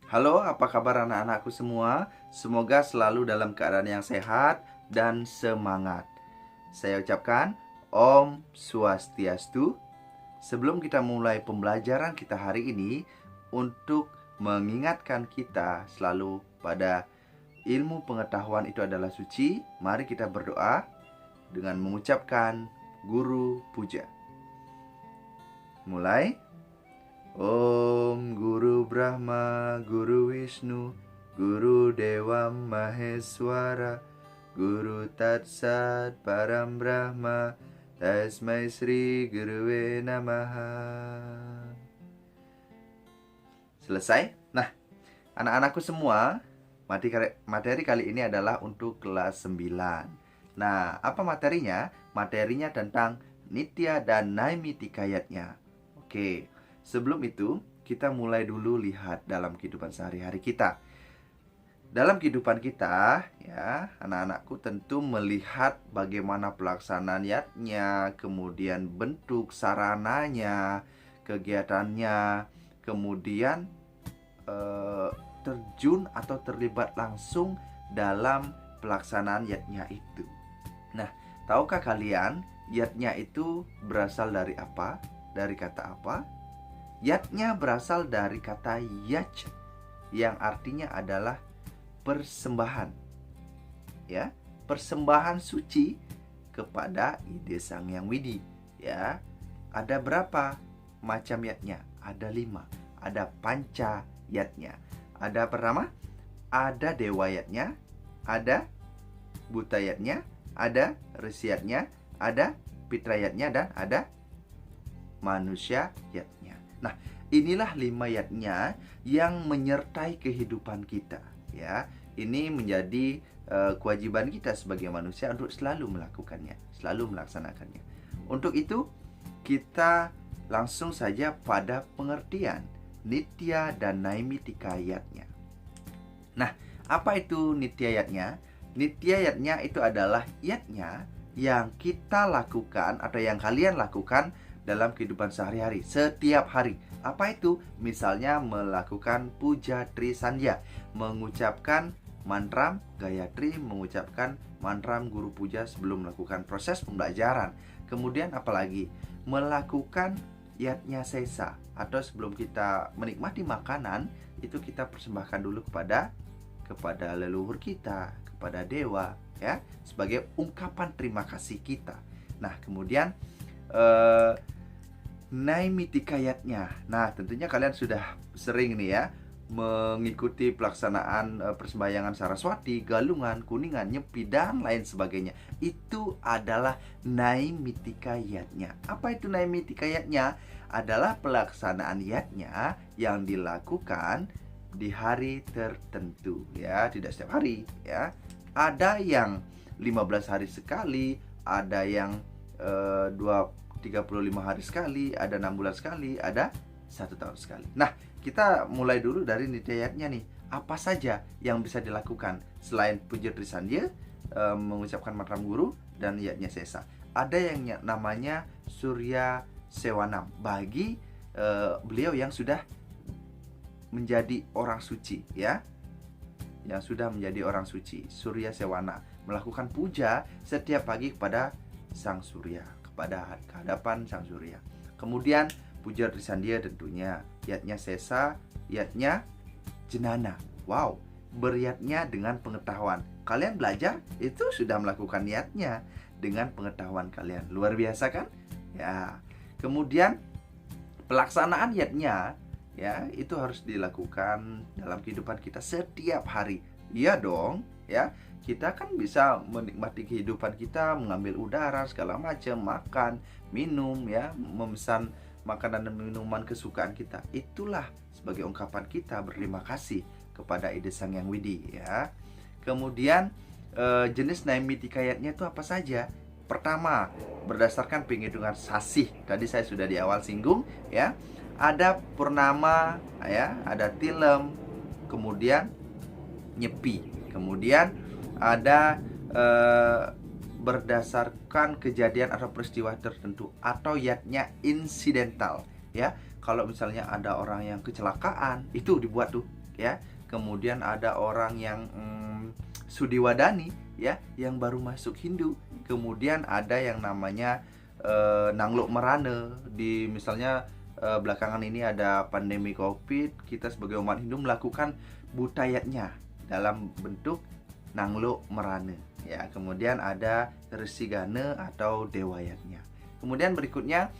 Halo, apa kabar anak-anakku semua? Semoga selalu dalam keadaan yang sehat dan semangat. Saya ucapkan Om Swastiastu. Sebelum kita mulai pembelajaran kita hari ini, untuk mengingatkan kita selalu pada ilmu pengetahuan itu adalah suci, mari kita berdoa dengan mengucapkan Guru Puja. Mulai. Om Guru Brahma, Guru Wisnu, Guru Dewa Maheswara, Guru Tatsat Param Brahma, Tasmai Sri Guruwe Namaha. Selesai? Nah, anak-anakku semua, materi kali ini adalah untuk kelas 9. Nah, apa materinya? Materinya tentang Nitya dan Naimitikayatnya. Oke. Sebelum itu, kita mulai dulu lihat dalam kehidupan sehari-hari kita. Dalam kehidupan kita, ya, anak-anakku tentu melihat bagaimana pelaksanaan niatnya, kemudian bentuk sarananya, kegiatannya, kemudian terjun atau terlibat langsung dalam pelaksanaan yatnya itu. Nah, tahukah kalian yatnya itu berasal dari apa? Dari kata apa? Yatnya berasal dari kata yach yang artinya adalah persembahan. Ya, persembahan suci kepada ide Sang Hyang Widi. Ya, ada berapa macam yatnya? Ada 5. Ada panca yatnya. Ada pertama, ada dewa yatnya, ada buta yatnya, ada resi yatnya, ada pitra yatnya, dan ada manusia yatnya. Nah, inilah 5 yatnya yang menyertai kehidupan kita, ya. Ini menjadi kewajiban kita sebagai manusia untuk selalu melakukannya, selalu melaksanakannya. Untuk itu, kita langsung saja pada pengertian Nitya dan Naimitika yatnya. Nah, apa itu Nitya yatnya? Nitya yatnya itu adalah yatnya yang kita lakukan atau yang kalian lakukan dalam kehidupan sehari-hari, setiap hari. Apa itu? Misalnya melakukan puja tri sandhya, mengucapkan mantra Gayatri, mengucapkan mantra guru puja sebelum melakukan proses pembelajaran. Kemudian apalagi? Melakukan yatnya sesa, atau sebelum kita menikmati makanan, itu kita persembahkan dulu kepada leluhur kita, kepada dewa, ya, sebagai ungkapan terima kasih kita. Nah, kemudian Naimitika yatnya. Nah, tentunya kalian sudah sering nih ya mengikuti pelaksanaan persembahyangan Saraswati, Galungan, Kuningan, Nyepi, dan lain sebagainya. Itu adalah Naimitika yatnya. Apa itu Naimitika yatnya? Adalah pelaksanaan yatnya yang dilakukan di hari tertentu, ya, tidak setiap hari, ya. Ada yang 15 hari sekali, ada yang 35 hari sekali, ada 6 bulan sekali, ada 1 tahun sekali. Nah, kita mulai dulu dari Nitya yatnya nih. Apa saja yang bisa dilakukan selain puja tri sandhya, mengucapkan mantra guru, dan yatnya sesa? Ada yang namanya Surya Sewanam bagi beliau yang sudah menjadi orang suci, ya. Yang sudah menjadi orang suci, Surya Sewana, melakukan puja setiap pagi kepada Sang Surya, pada hadapan Sang Surya. Kemudian puja tri sandhya tentunya, yatnya sesa, yatnya jenana. Wow, beryatnya dengan pengetahuan. Kalian belajar itu sudah melakukan yatnya dengan pengetahuan kalian. Luar biasa kan? Ya. Kemudian pelaksanaan yatnya, ya, itu harus dilakukan dalam kehidupan kita setiap hari. Iya dong, ya. Kita kan bisa menikmati kehidupan kita, mengambil udara segala macam, makan, minum, ya, memesan makanan dan minuman kesukaan kita. Itulah sebagai ungkapan kita berterima kasih kepada ide Sang Hyang Widi, ya. Kemudian jenis Naimitika yatnya itu apa saja? Pertama, berdasarkan penghitungan sasih. Tadi saya sudah di awal singgung, ya. Ada purnama, ya, ada tilem, kemudian nyepi, kemudian ada berdasarkan kejadian atau peristiwa tertentu, atau yatnya insidental, ya. Kalau misalnya ada orang yang kecelakaan, itu dibuat tuh ya. Kemudian ada orang yang Sudiwadani ya, yang baru masuk Hindu. Kemudian ada yang namanya Nanglok Merane. Di misalnya belakangan ini ada pandemi Covid, kita sebagai umat Hindu melakukan budayanya dalam bentuk Nanglok Merane ya. Kemudian ada Resigane atau Dewayatnya. Kemudian berikutnya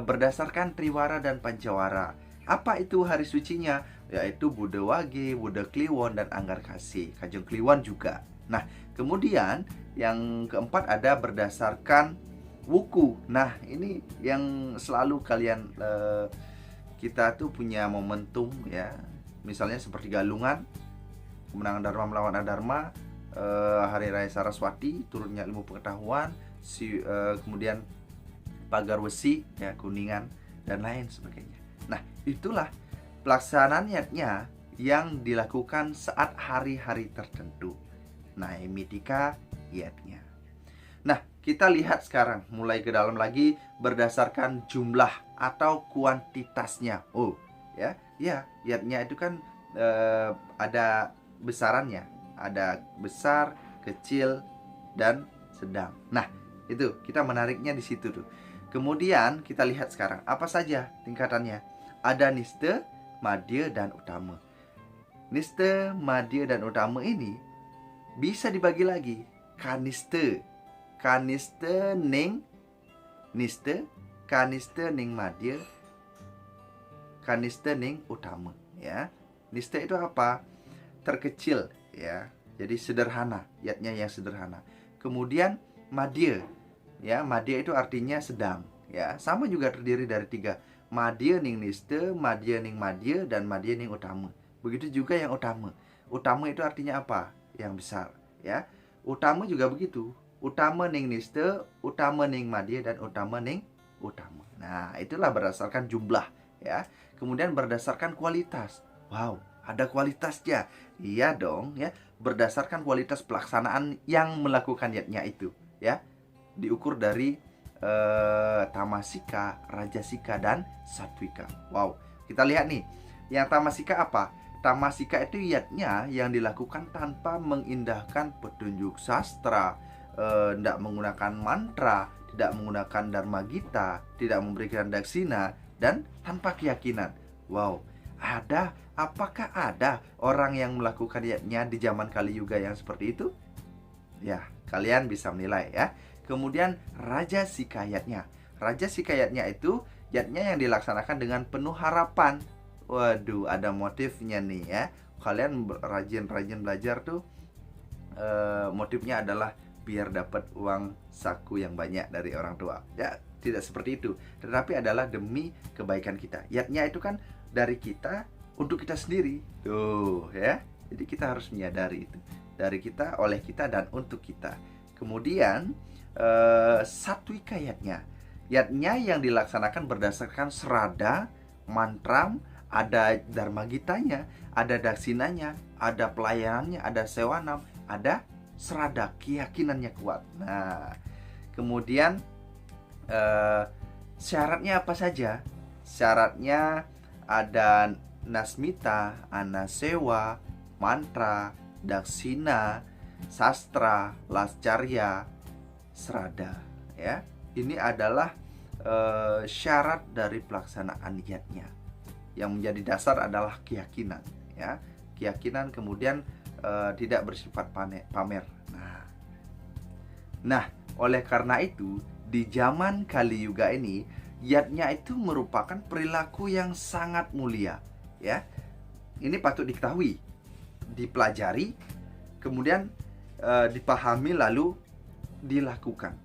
berdasarkan Triwara dan Pancawara. Apa itu hari sucinya? Yaitu Buddha Wage, Buddha Kliwon, dan Anggar Kasih, Kajeng Kliwon juga. Nah, kemudian yang keempat ada berdasarkan wuku. Nah, ini yang selalu kalian kita tuh punya momentum ya. Misalnya seperti Galungan, kemenangan Dharma melawan Adharma, Hari Raya Saraswati, turunnya ilmu pengetahuan, kemudian Pagar Wesi ya, Kuningan, dan lain sebagainya. Nah, itulah pelaksanaan yatnya yang dilakukan saat hari-hari tertentu. Nah, mitika yatnya. Nah, kita lihat sekarang mulai ke dalam lagi berdasarkan jumlah atau kuantitasnya. Oh, ya, yatnya itu kan ada besarannya, ada besar, kecil, dan sedang. Nah, itu kita menariknya di situ tuh. Kemudian kita lihat sekarang apa saja tingkatannya. Ada niste, madya, dan utama. Niste, madya, dan utama ini bisa dibagi lagi. Kaniste, kaniste ning niste, kaniste ning madya, kaniste ning utama ya. Niste itu apa? Terkecil ya. Jadi sederhana, yatnya yang sederhana. Kemudian madya. Ya, madya itu artinya sedang ya. Sama juga terdiri dari 3. Madya ning niste, madya ning madya, dan madya ning utama. Begitu juga yang utama. Utama itu artinya apa? Yang besar ya. Utama juga begitu. Utama ning niste, utama ning madya, dan utama ning utama. Nah, itulah berdasarkan jumlah ya. Kemudian berdasarkan kualitas. Wow, ada kualitasnya. Iya dong ya. Berdasarkan kualitas pelaksanaan yang melakukan yatnya itu ya. Diukur dari tamasika, rajasika, dan satwika. Wow, kita lihat nih. Yang tamasika apa? Tamasika itu yatnya yang dilakukan tanpa mengindahkan petunjuk sastra, tidak menggunakan mantra, tidak menggunakan dharma gita, tidak memberikan daksina, dan tanpa keyakinan. Wow, apakah ada orang yang melakukan yatnya di zaman Kali Yuga yang seperti itu? Ya, kalian bisa menilai ya. Kemudian Raja Sikayatnya. Raja Sikayatnya itu yatnya yang dilaksanakan dengan penuh harapan. Waduh, ada motifnya nih ya. Kalian rajin-rajin belajar tuh motifnya adalah biar dapat uang saku yang banyak dari orang tua. Ya, tidak seperti itu. Tetapi adalah demi kebaikan kita. Yatnya itu kan dari kita untuk kita sendiri. Tuh ya. Jadi kita harus menyadari itu. Dari kita, oleh kita, dan untuk kita. Kemudian satwika yatnya. Yatnya yang dilaksanakan berdasarkan serada, mantram, ada dharma gitanya, ada daksinanya, ada pelayanannya, ada sewanam, ada serada, keyakinannya kuat. Nah, kemudian syaratnya apa saja? Syaratnya ada nasmita, anasewa, mantra, daksina, sastra, lascarya, serada ya. Ini adalah syarat dari pelaksanaan yatnya. Yang menjadi dasar adalah keyakinan ya. Keyakinan kemudian tidak bersifat pamer. Nah, oleh karena itu di zaman Kali Yuga ini yatnya itu merupakan perilaku yang sangat mulia ya. Ini patut diketahui, dipelajari, kemudian dipahami lalu dilakukan.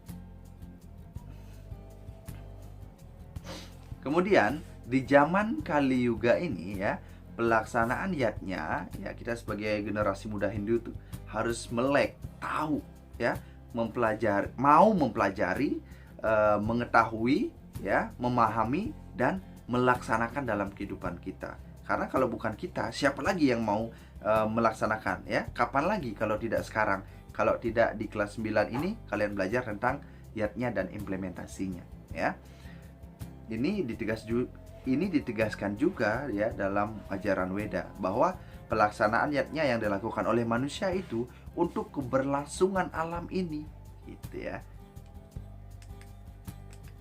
Kemudian di zaman Kali Yuga ini ya, pelaksanaan yatnya ya, kita sebagai generasi muda Hindu tuh harus melek, tahu ya, mempelajari, mengetahui ya, memahami, dan melaksanakan dalam kehidupan kita. Karena kalau bukan kita, siapa lagi yang mau melaksanakan ya? Kapan lagi kalau tidak sekarang? Kalau tidak di kelas 9 ini kalian belajar tentang yatnya dan implementasinya ya. Ini di ini ditegaskan juga ya dalam ajaran Weda bahwa pelaksanaan yatnya yang dilakukan oleh manusia itu untuk keberlangsungan alam ini, gitu ya.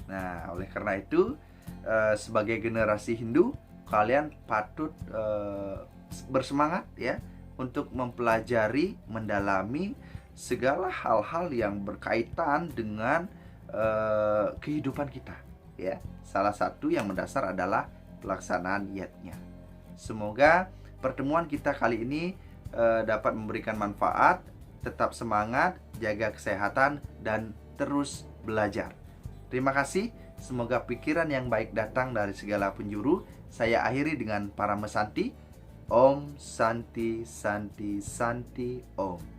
Nah, oleh karena itu sebagai generasi Hindu, kalian patut bersemangat ya untuk mempelajari, mendalami segala hal-hal yang berkaitan dengan kehidupan kita ya. Salah satu yang mendasar adalah pelaksanaan yatnya. Semoga pertemuan kita kali ini dapat memberikan manfaat. Tetap semangat, jaga kesehatan, dan terus belajar. Terima kasih. Semoga pikiran yang baik datang dari segala penjuru. Saya akhiri dengan Paramesanti. Om Santi Santi Santi Om.